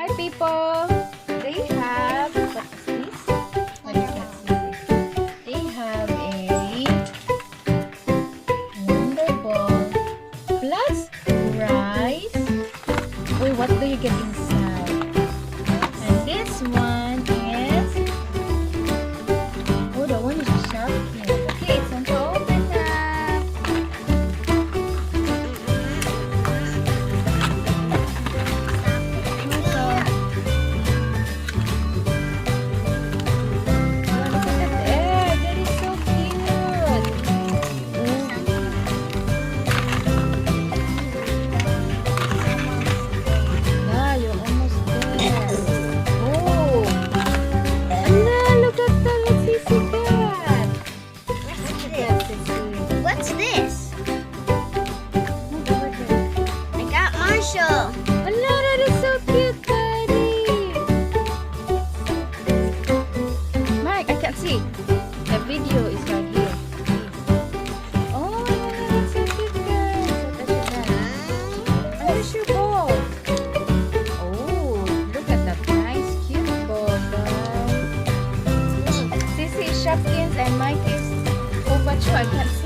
Hi people! They have, what is this? What is that? They have a Wonder Ball plus rice. Wait, what do you get inside? And this one is, oh, the one is a shark here. Okay, it's time to open up. What's this? I got Marshall. Allah, that is so cute, buddy. Mike, I can't see. The video is right here. Oh, that's so cute, guys. Where's your ball? Oh, look at that nice, cute ball, guys. Sissy is Shopkins and Mike is Kovachu. I can't see.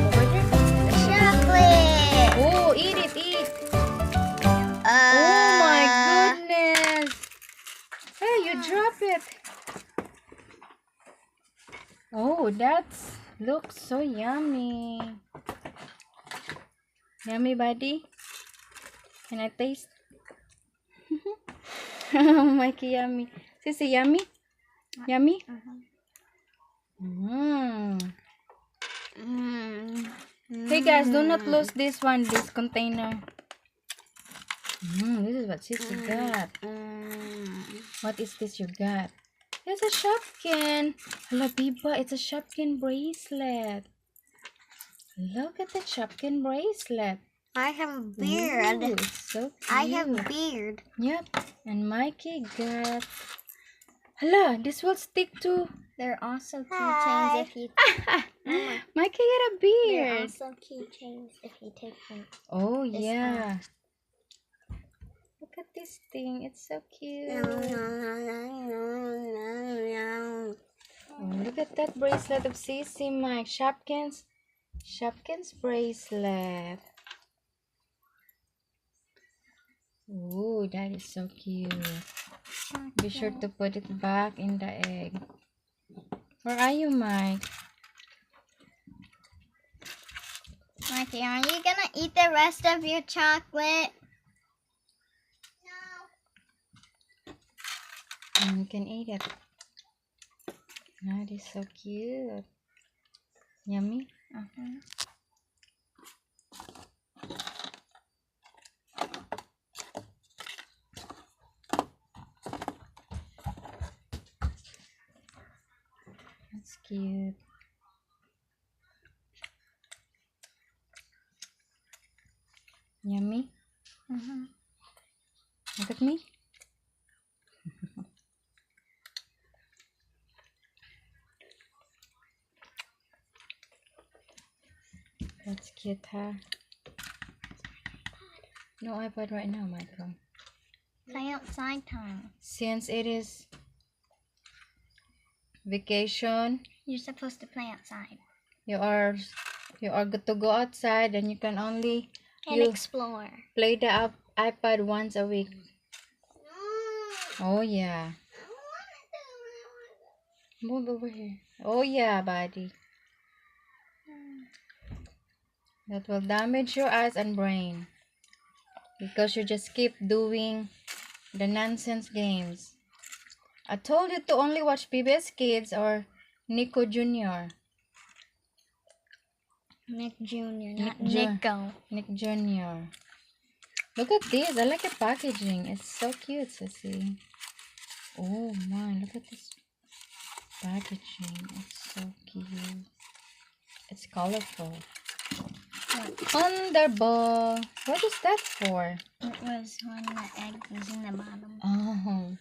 Over there. Chocolate. Oh, eat it, eat. Oh my goodness. Hey, you drop it. Oh, that's looks so yummy. Yummy, buddy. Can I taste? Oh, Mikey, yummy. Sissy, yummy? Yummy? Hey guys, do not lose this one, this container. This is what Sissy got. What is this you got? It's a Shopkin. Hello, Biba, it's a Shopkin bracelet. Look at the Shopkin bracelet. I have a beard. Ooh, it's so cute. I have a beard. Yep. And Mikey got. Hello, this will stick to. They're also Hi. keychains if you. Mikey got a They're beard. also keychains if you take them. Oh This yeah. Look at this thing. It's so cute. Oh, look at that bracelet of Sissy, Mike. Shopkins bracelet. Ooh, that is so cute. Be sure to put it back in the egg. Where are you, Mike? Mikey, are you gonna eat the rest of your chocolate? You can eat it. That is so cute. Yummy? That's cute. Yummy? Look at me. That's cute, huh? No iPad right now, Michael. Play outside time. Since it is vacation, You're supposed to play outside you are good to go outside, and you can only and explore. play the iPad once a week. Oh yeah. Move over here. Oh yeah, buddy. That will damage your eyes and brain because you just keep doing the nonsense games. I told you to only watch PBS Kids or Nico Jr. Nick Jr., not Nick Jr. Nico. Nick Jr. Look at this. I like the packaging. It's so cute, Sissy. Oh my, look at this packaging. It's so cute. It's colorful. WONDERBALL. What is that for? It was when the egg was in the bottom. Oh.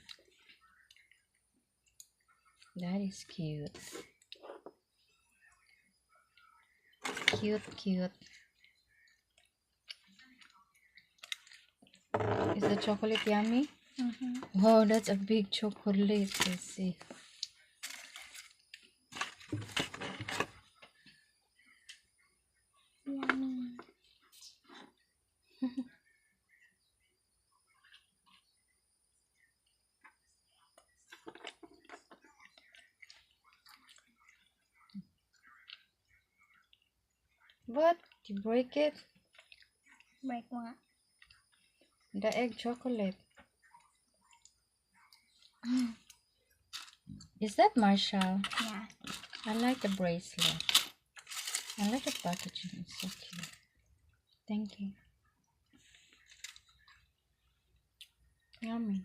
That is cute. Cute. Is the chocolate yummy? Mm-hmm. Oh, that's a big chocolate. Let's see. Yummy. What? You break it? Break what? The egg chocolate. Is that Marshall? Yeah. I like the bracelet. I like the packaging. It's so cute. Thank you. Yummy.